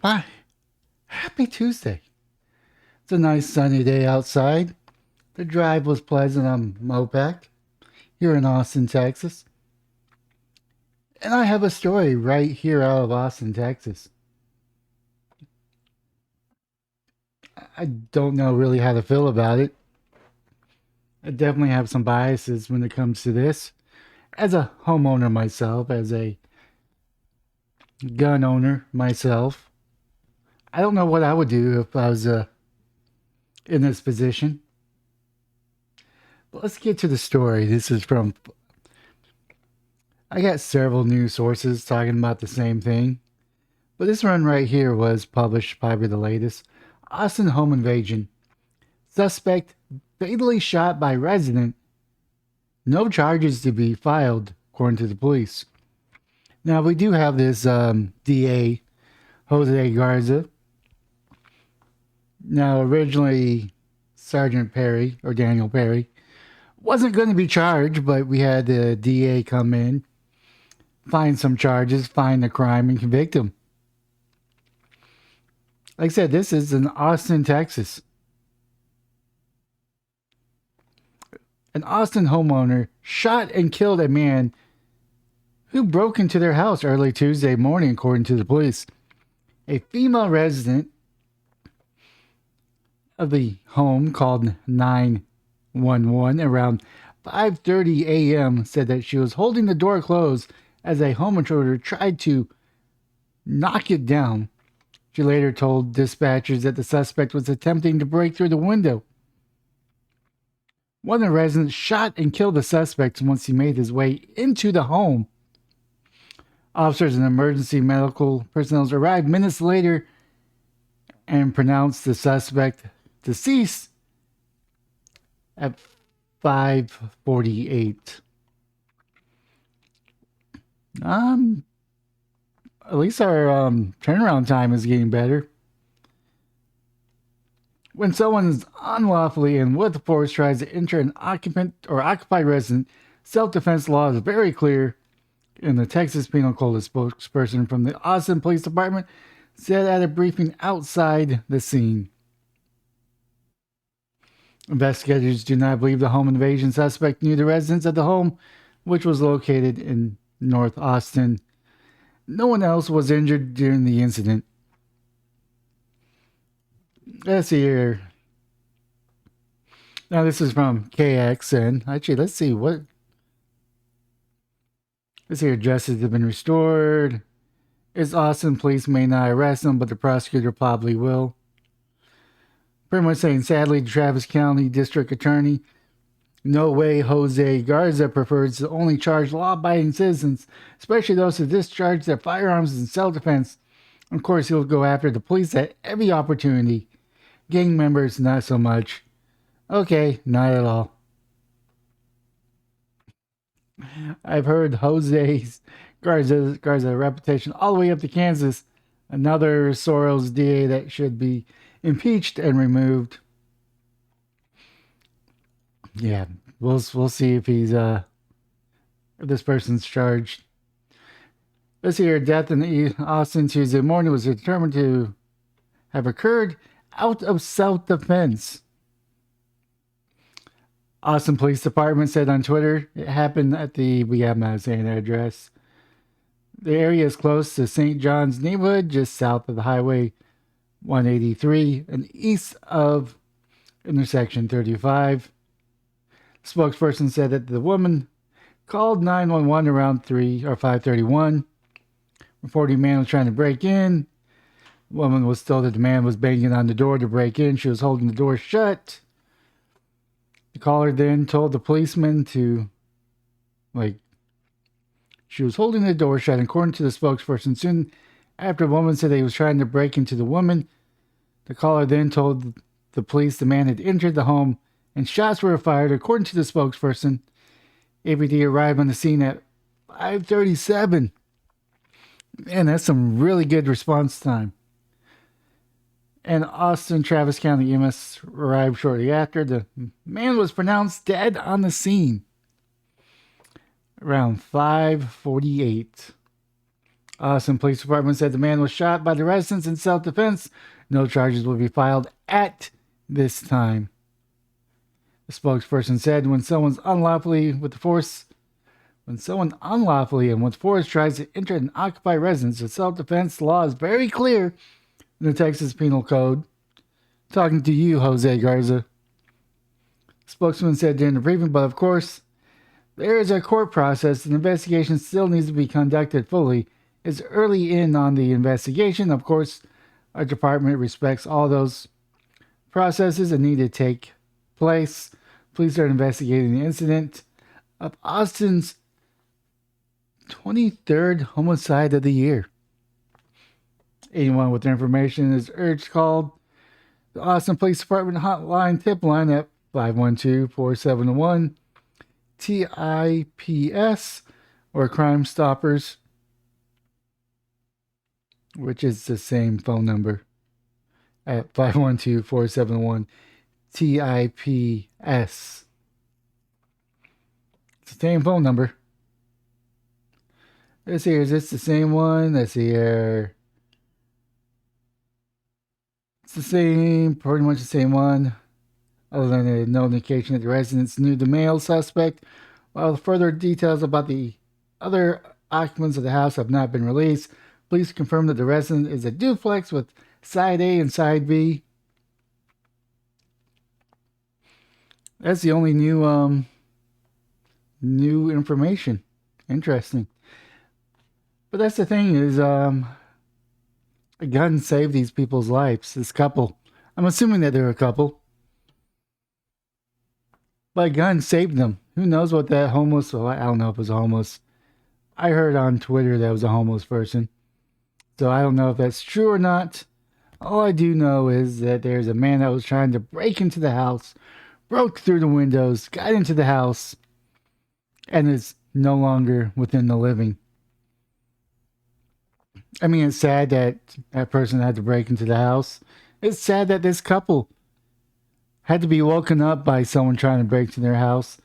Bye. Happy Tuesday. It's a nice sunny day outside. The drive was pleasant on Mopac here in Austin, Texas. And I have a story right here out of Austin, Texas. I don't know really how to feel about it. I definitely have some biases when it comes to this. As a homeowner myself, as a gun owner myself, I don't know what I would do if I was in this position. But let's get to the story. This is from I got several news sources talking about the same thing, but this one right here was published, probably the latest. Austin home invasion. Suspect fatally shot by resident. No charges to be filed, according to the police. Now, we do have this DA, Jose Garza. Now, originally, Sergeant Perry, or Daniel Perry, wasn't going to be charged, but we had the DA come in, find some charges, find the crime, and convict him. Like I said, this is in Austin, Texas. An Austin homeowner shot and killed a man who broke into their house early Tuesday morning, according to the police. A female resident of the home called 911 around 5:30 a.m. said that she was holding the door closed as a home intruder tried to knock it down. She later told dispatchers that the suspect was attempting to break through the window. One of the residents shot and killed the suspect once he made his way into the home. Officers and emergency medical personnel arrived minutes later and pronounced the suspect deceased at 5:48. At least our turnaround time is getting better. When someone is unlawfully and with force tries to enter an occupant or occupied residence, self-defense law is very clear. In the Texas Penal Code, a spokesperson from the Austin Police Department said at a briefing outside the scene. Investigators do not believe the home invasion suspect knew the residents of the home, which was located in North Austin. No one else was injured during the incident. Let's see here. Now, this is from KXN. Actually, let's see what. Let's see here. Justice has been restored. It's Austin police may not arrest him, but the prosecutor probably will. Pretty much saying, sadly, the Travis County District Attorney, no way Jose Garza prefers to only charge law-abiding citizens, especially those who discharge their firearms in self-defense. Of course, he'll go after the police at every opportunity. Gang members, not so much. Okay, not at all. I've heard Jose's Garza reputation all the way up to Kansas. Another Soros DA that should be impeached and removed. Yeah, we'll see if he's if this person's charged. This year, death in Austin Tuesday morning was determined to have occurred out of self-defense. Austin Police Department said on Twitter it happened at the I'm not saying the address. The area is close to St. John's neighborhood, just south of the Highway 183 and east of intersection 35. The spokesperson said that the woman called 911 around 3 or 5:31, reporting a man was trying to break in. The woman was told that the man was banging on the door to break in. She was holding the door shut. The caller then told the policeman to, she was holding the door shut. According to the spokesperson, soon after the woman said that he was trying to break into the woman, the caller then told the police the man had entered the home and shots were fired. According to the spokesperson, APD arrived on the scene at 5:37. Man, that's some really good response time. And Austin Travis County EMS arrived shortly after. The man was pronounced dead on the scene around 5:48. Austin Police Department said the man was shot by the residents in self-defense. No charges will be filed at this time. The spokesperson said when someone unlawfully and with force tries to enter an occupied residence, the self-defense law is very clear in the Texas Penal Code. Talking to you, Jose Garza. Spokesman said during the briefing, but of course, there is a court process. An investigation still needs to be conducted fully. It's early in on the investigation. Of course, our department respects all those processes that need to take place. Police are investigating the incident of Austin's 23rd homicide of the year. Anyone with information is urged to call the Austin Police Department hotline tip line at 512-471-TIPS or Crime Stoppers, which is the same phone number at 512-471-TIPS. It's the same phone number. Let's see here. Is this the same one? Let's see here. It's the same, pretty much the same one. Other than no indication that the residents knew the male suspect. While further details about the other occupants of the house have not been released, police confirm that the resident is a duplex with side A and side B. That's the only new information. Interesting. But that's the thing is, a gun saved these people's lives. This couple. I'm assuming that they're a couple. But a gun saved them. Who knows what that homeless... Well, I don't know if it was homeless. I heard on Twitter that it was a homeless person. So I don't know if that's true or not. All I do know is that there's a man that was trying to break into the house, broke through the windows, got into the house, and is no longer within the living. I mean, it's sad that that person had to break into the house. It's sad that this couple had to be woken up by someone trying to break into their house.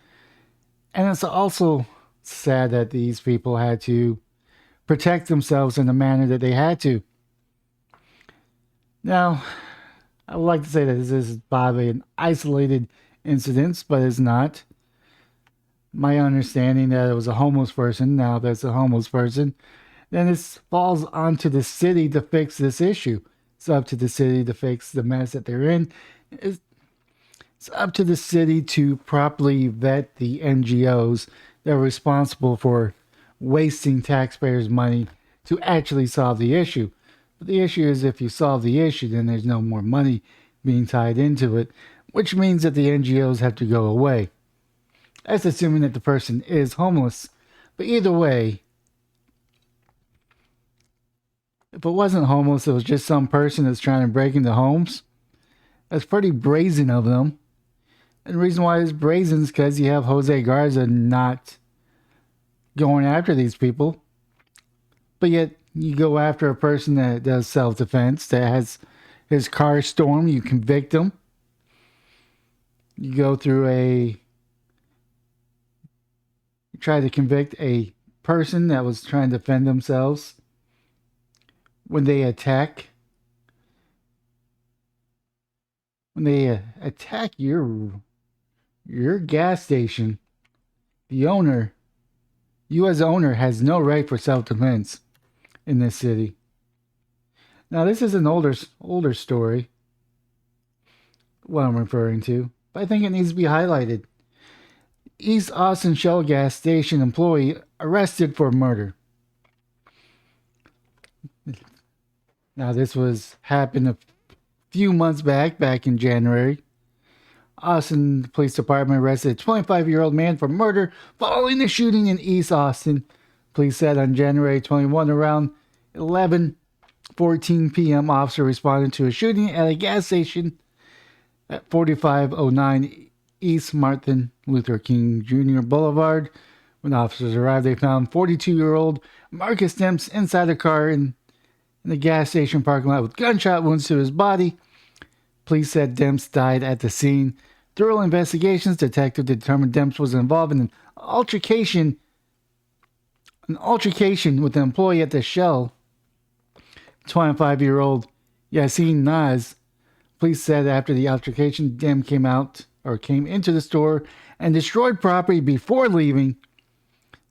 And it's also sad that these people had to protect themselves in the manner that they had to. Now, I would like to say that this is probably an isolated incident, but it's not. My understanding that it was a homeless person. Now, if that's a homeless person, then it falls onto the city to fix this issue. It's up to the city to fix the mess that they're in. It's up to the city to properly vet the NGOs that are responsible for wasting taxpayers' money to actually solve the issue. But the issue is if you solve the issue, then there's no more money being tied into it, which means that the NGOs have to go away. That's assuming that the person is homeless. But either way, if it wasn't homeless, it was just some person that's trying to break into homes, that's pretty brazen of them. And the reason why it's brazen is because you have Jose Garza not going after these people. But yet, you go after a person that does self-defense, that has his car stormed, you convict him. You try to convict a person that was trying to defend themselves when they attack your gas station. The owner, you as owner, has no right for self-defense in this city. Now, this is an older story, what I'm referring to, but I think it needs to be highlighted. East Austin Shell gas station employee arrested for murder. Now, this happened a few months back in January. Austin Police Department arrested a 25-year-old man for murder following the shooting in East Austin. Police said on January 21 around 11:14 p.m. officer responded to a shooting at a gas station at 4509 East Martin Luther King Jr. Boulevard. When officers arrived, they found 42-year-old Marcus Demps inside a car in the gas station parking lot with gunshot wounds to his body. Police said Demps died at the scene. Thorough investigations, detective determined Demps was involved in an altercation An altercation with an employee at the Shell, 25-year-old Yassine Naz. Police said after the altercation, Dem came into the store and destroyed property before leaving.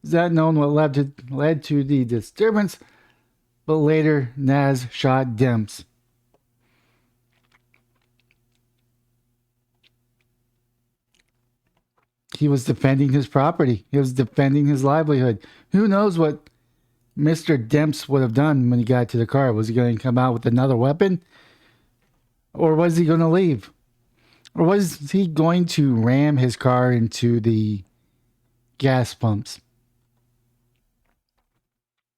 Is not known what led to the disturbance, but later Naz shot Dems. He was defending his property. He was defending his livelihood. Who knows what Mr. Demps would have done when he got to the car? Was he going to come out with another weapon? Or was he going to leave? Or was he going to ram his car into the gas pumps?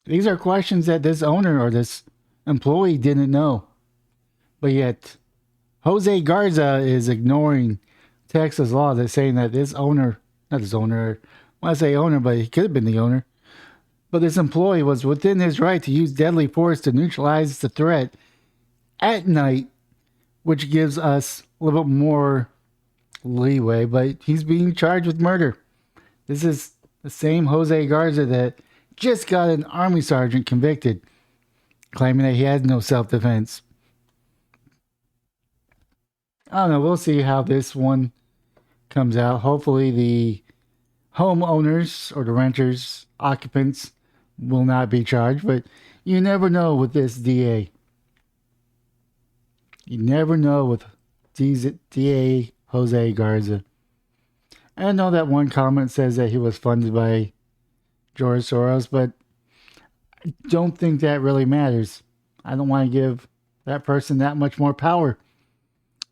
These are questions that this owner or this employee didn't know. But yet, Jose Garza is ignoring Texas law that's saying that this owner, not this owner, when I say owner, but he could have been the owner, but this employee was within his right to use deadly force to neutralize the threat at night, which gives us a little bit more leeway, but he's being charged with murder. This is the same Jose Garza that just got an army sergeant convicted, claiming that he has no self-defense. I don't know. We'll see how this one comes out. Hopefully the homeowners or the renters, occupants will not be charged, but you never know with this DA. You never know with DA Jose Garza. I know that one comment says that he was funded by George Soros, but I don't think that really matters. I don't want to give that person that much more power.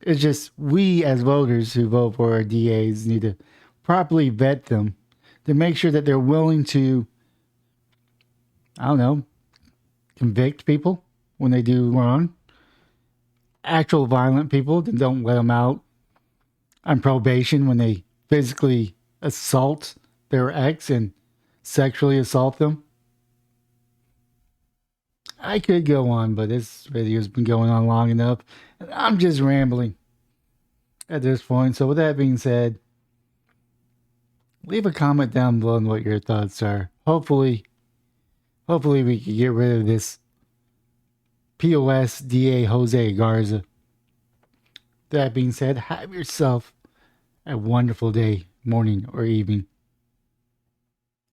It's just we as voters who vote for our DAs need to properly vet them to make sure that they're willing to, I don't know, convict people when they do wrong. Actual violent people, that don't let them out on probation when they physically assault their ex and sexually assault them. I could go on, but this video's been going on long enough. And I'm just rambling at this point. So with that being said, leave a comment down below on what your thoughts are. Hopefully we can get rid of this POS DA Jose Garza. That being said, have yourself a wonderful day, morning, or evening.